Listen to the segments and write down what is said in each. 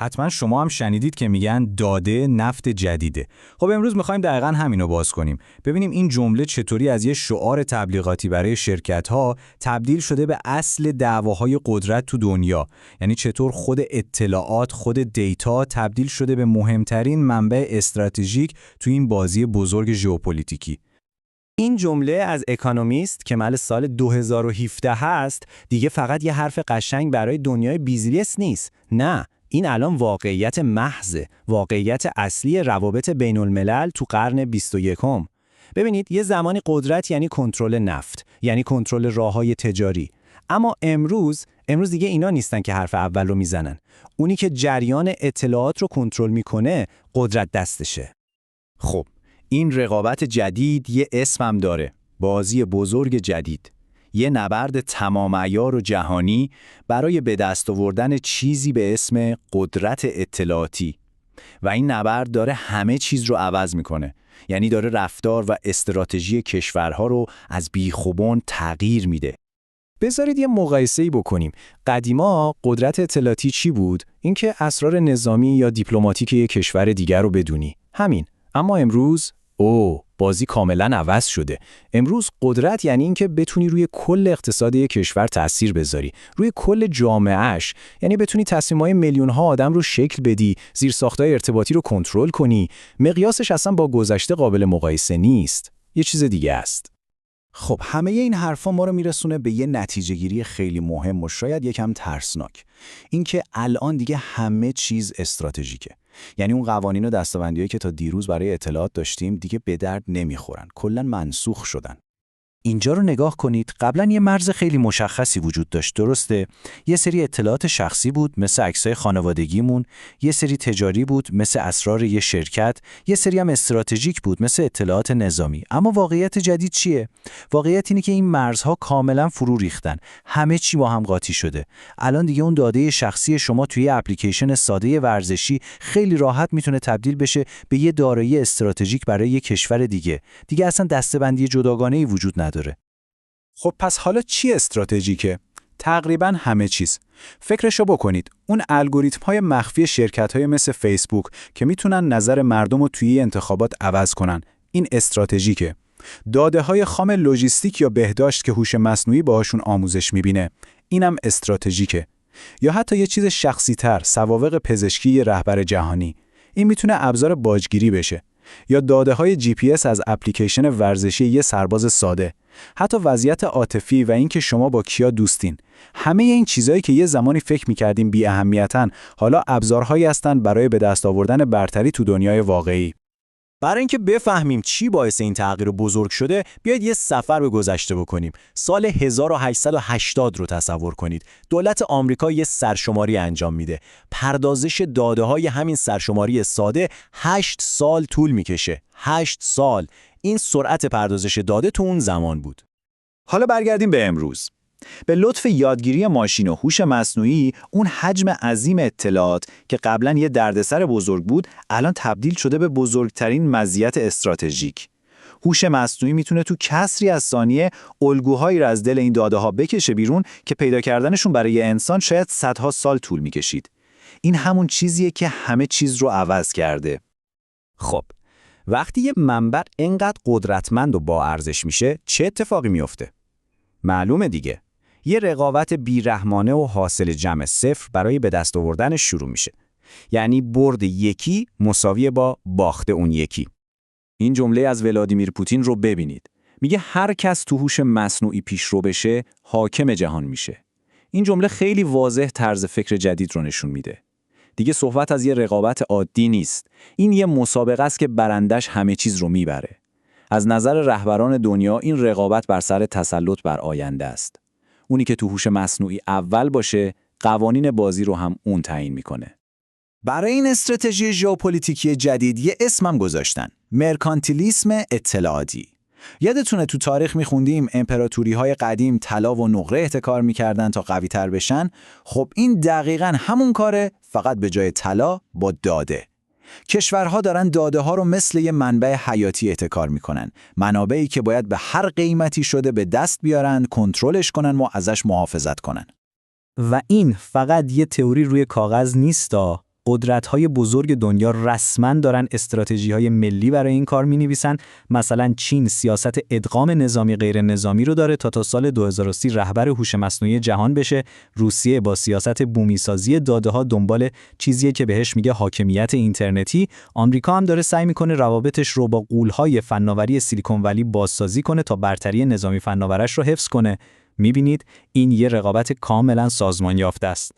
حتما شما هم شنیدید که میگن داده نفت جدیده. خب امروز میخوایم دقیقاً همینو باز کنیم. ببینیم این جمله چطوری از یه شعار تبلیغاتی برای شرکت‌ها تبدیل شده به اصل دعواهای قدرت تو دنیا. یعنی چطور خود اطلاعات، خود دیتا تبدیل شده به مهمترین منبع استراتژیک تو این بازی بزرگ ژئوپلیتیکی. این جمله از اکانومیست که مال سال 2017 هست دیگه فقط یه حرف قشنگ برای دنیای بیزینس نیست. نه، این الان واقعیت محض، واقعیت اصلی روابط بین الملل تو قرن 21. ببینید یه زمانی قدرت یعنی کنترل نفت، یعنی کنترل راه‌های تجاری. اما امروز دیگه اینا نیستن که حرف اول رو میزنن. اونی که جریان اطلاعات رو کنترل میکنه قدرت دستشه. خب این رقابت جدید یه اسم هم داره، بازی بزرگ جدید. یه نبرد تمام عیار و جهانی برای به دست آوردن چیزی به اسم قدرت اطلاعاتی. و این نبرد داره همه چیز رو عوض میکنه. یعنی داره رفتار و استراتژی کشورها رو از بیخ و بن تغییر میده. بذارید یه مقایسه‌ای بکنیم. قدیما قدرت اطلاعاتی چی بود؟ اینکه اسرار نظامی یا دیپلماتیک یک کشور دیگر رو بدونی. همین. اما امروز بازی کاملا عوض شده. امروز قدرت یعنی اینکه بتونی روی کل اقتصاد یک کشور تأثیر بذاری، روی کل جامعهش. یعنی بتونی تصمیم‌های میلیون‌ها آدم رو شکل بدی، زیرساخت‌های ارتباطی رو کنترل کنی. مقیاسش اصلا با گذشته قابل مقایسه نیست. یه چیز دیگه است. خب همه این حرفا ما رو میرسونه به یه نتیجه گیری خیلی مهم و شاید یکم ترسناک. اینکه الان دیگه همه چیز استراتژیکه. یعنی اون قوانین و دسته‌بندیایی که تا دیروز برای اطلاعات داشتیم دیگه به درد نمیخورن، کلاً منسوخ شدن. اینجا رو نگاه کنید. قبلا یه مرز خیلی مشخصی وجود داشت، درسته؟ یه سری اطلاعات شخصی بود مثل عکسای خانوادگیمون، یه سری تجاری بود مثل اسرار یه شرکت، یه سری هم استراتژیک بود مثل اطلاعات نظامی. اما واقعیت جدید چیه؟ واقعیت اینه که این مرزها کاملا فرو ریختن. همه چی با هم قاطی شده. الان دیگه اون داده شخصی شما توی اپلیکیشن ساده ورزشی خیلی راحت میتونه تبدیل بشه به یه دارایی استراتژیک برای یه کشور دیگه. دیگه اصلا دسته‌بندی جداگانه‌ای وجود نداره. خب پس حالا چی استراتژیکه؟ تقریباً همه چیز. فکرشو بکنید. اون الگوریتم‌های مخفی شرکت‌های مثل فیسبوک که میتونن نظر مردم رو توی انتخابات عوض کنن، این استراتژیکه. داده‌های خام لوجستیک یا بهداشت که هوش مصنوعی باهاشون آموزش میبینه، اینم استراتژیکه. یا حتی یه چیز شخصی‌تر، سوابق پزشکی یه رهبر جهانی. این میتونه ابزار باجگیری بشه. یا داده‌های GPS از اپلیکیشن ورزشی یه سرباز ساده. حتی وضعیت عاطفی و اینکه شما با کیا دوستین. همه این چیزایی که یه زمانی فکر می‌کردیم بی اهمیتن، حالا ابزارهایی هستن برای به دست آوردن برتری تو دنیای واقعی. برای اینکه بفهمیم چی باعث این تغییر بزرگ شده، بیایید یه سفر به گذشته بکنیم. سال 1880 رو تصور کنید. دولت آمریکا یه سرشماری انجام میده. پردازش داده‌های همین سرشماری ساده 8 سال طول میکشه. 8 سال. این سرعت پردازش داده تو اون زمان بود. حالا برگردیم به امروز. به لطف یادگیری ماشین و هوش مصنوعی، اون حجم عظیم اطلاعات که قبلا یه دردسر بزرگ بود، الان تبدیل شده به بزرگترین مزیت استراتژیک. هوش مصنوعی میتونه تو کسری از ثانیه الگوهایی را از دل این داده‌ها بکشه بیرون که پیدا کردنشون برای انسان شاید صدها سال طول میکشید. این همون چیزیه که همه چیز رو عوض کرده. خب، وقتی یه منبع اینقدر قدرتمند و با ارزش میشه، چه اتفاقی میفته؟ معلومه دیگه. یه رقابت بیرحمانه و حاصل جمع صفر برای به دست آوردنش شروع میشه. یعنی برد یکی مساوی با باخت اون یکی. این جمله از ولادیمیر پوتین رو ببینید. میگه هر کس تو هوش مصنوعی پیشرو بشه، حاکم جهان میشه. این جمله خیلی واضح طرز فکر جدید رو نشون میده. دیگه صحبت از یه رقابت عادی نیست. این یه مسابقه است که برندش همه چیز رو میبره. از نظر رهبران دنیا این رقابت بر سر تسلط بر آینده است. اونی که تو هوش مصنوعی اول باشه، قوانین بازی رو هم اون تعیین میکنه. برای این استراتژی ژئوپلیتیکی جدید یه اسمم گذاشتن: مرکانتیلیسم اطلاعاتی. یادتونه تو تاریخ میخوندیم امپراتوری‌های قدیم طلا و نقره احتکار میکردن تا قوی‌تر بشن؟ خب این دقیقاً همون کاره، فقط به جای طلا با داده. کشورها دارن داده ها رو مثل یه منبع حیاتی احتکار میکنن. منابعی که باید به هر قیمتی شده به دست بیارن، کنترلش کنن و ازش محافظت کنن. و این فقط یه تئوری روی کاغذ نیستا. قدرت‌های بزرگ دنیا رسما دارن استراتژی‌های ملی برای این کار می‌نویسن. مثلا چین سیاست ادغام نظامی غیر نظامی رو داره تا سال 2030 رهبر هوش مصنوعی جهان بشه. روسیه با سیاست بومیسازی داده‌ها دنبال چیزیه که بهش میگه حاکمیت اینترنتی. آمریکا هم داره سعی می‌کنه روابطش رو با غول‌های فناوری سیلیکون ولی بازسازی کنه تا برتری نظامی فناورش رو حفظ کنه. می‌بینید این یه رقابت کاملا سازمان یافته است.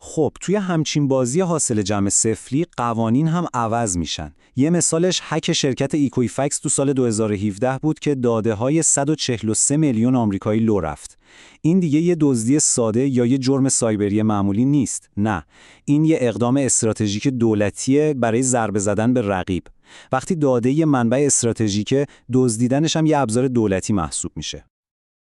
خب توی همچین بازی حاصل جمع صفری قوانین هم عوض میشن. یه مثالش هک شرکت ایکویفکس تو سال 2017 بود که داده‌های 143 میلیون آمریکایی لو رفت. این دیگه یه دزدی ساده یا یه جرم سایبری معمولی نیست. نه، این یه اقدام استراتژیک دولتیه برای ضربه زدن به رقیب. وقتی داده یه منبع استراتژیکه، دزدیدنش هم یه ابزار دولتی محسوب میشه.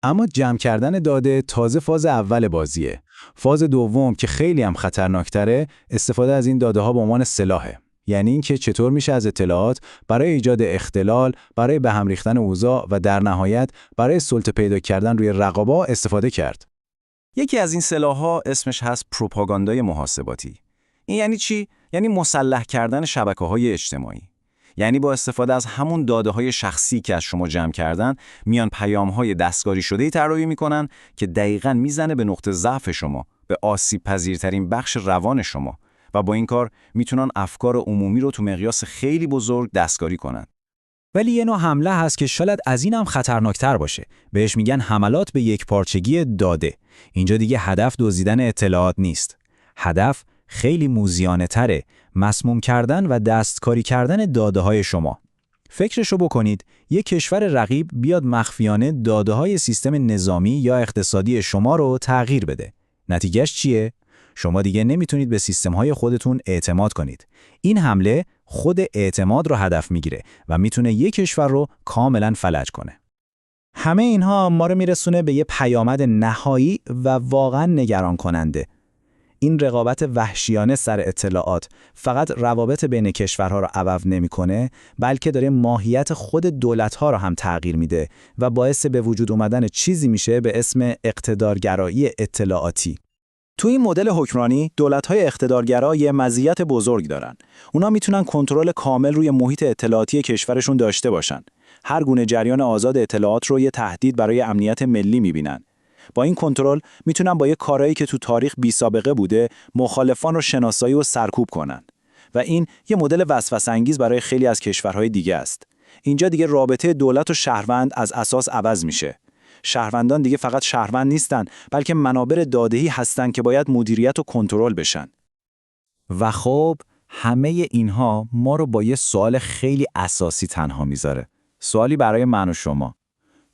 اما جمع کردن داده تازه فاز اول بازیه. فاز دوم که خیلی هم خطرناکتره، استفاده از این داده ها به عنوان سلاحه. یعنی اینکه چطور میشه از اطلاعات برای ایجاد اختلال، برای به هم ریختن اوضاع و در نهایت برای سلطه پیدا کردن روی رقابا استفاده کرد. یکی از این سلاح‌ها اسمش هست پروپاگاندای محاسباتی. این یعنی چی؟ یعنی مسلح کردن شبکه‌های اجتماعی. یعنی با استفاده از همون داده‌های شخصی که از شما جمع کردن، میان پیام‌های دستکاری شده‌ای طراحی می‌کنن که دقیقاً میزنه به نقطه ضعف شما، به آسیب‌پذیرترین بخش روان شما و با این کار میتونن افکار عمومی رو تو مقیاس خیلی بزرگ دستکاری کنن. ولی یه نوع حمله هست که شاید از این هم خطرناکتر باشه. بهش میگن حملات به یک پارچگی داده. اینجا دیگه هدف دزدیدن اطلاعات نیست. هدف خیلی موذیانه تره، مسموم کردن و دستکاری کردن داده‌های شما. فکرشو بکنید، یک کشور رقیب بیاد مخفیانه داده‌های سیستم نظامی یا اقتصادی شما رو تغییر بده. نتیجهش چیه؟ شما دیگه نمیتونید به سیستم‌های خودتون اعتماد کنید. این حمله خود اعتماد رو هدف میگیره و میتونه یک کشور رو کاملاً فلج کنه. همه اینها ما رو میرسونه به یه پیامد نهایی و واقعاً نگران کننده. این رقابت وحشیانه سر اطلاعات فقط روابط بین کشورها رو عوض نمی‌کنه، بلکه داره ماهیت خود دولت‌ها رو هم تغییر میده و باعث به وجود اومدن چیزی میشه به اسم اقتدارگرایی اطلاعاتی. تو این مدل حکمرانی، دولت‌های اقتدارگرا یه مزیت بزرگ دارن. اونا میتونن کنترل کامل روی محیط اطلاعاتی کشورشون داشته باشن. هر گونه جریان آزاد اطلاعات رو یه تهدید برای امنیت ملی می‌بینن. با این کنترل میتونن با یه کارایی که تو تاریخ بی سابقه بوده مخالفان رو شناسایی و سرکوب کنن و این یه مدل وسوسه‌انگیز برای خیلی از کشورهای دیگه است. اینجا دیگه رابطه دولت و شهروند از اساس عوض میشه. شهروندان دیگه فقط شهروند نیستن، بلکه منابر داده‌ای هستن که باید مدیریت و کنترل بشن. و خب همه اینها ما رو با یه سوال خیلی اساسی تنها میذاره. سوالی برای من و شما.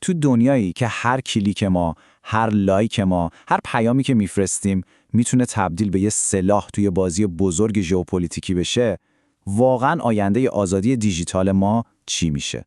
تو دنیایی که هر کلیک ما، هر لایک ما، هر پیامی که میفرستیم میتونه تبدیل به یه سلاح توی بازی بزرگ ژئوپلیتیکی بشه، واقعاً آینده آزادی دیجیتال ما چی میشه؟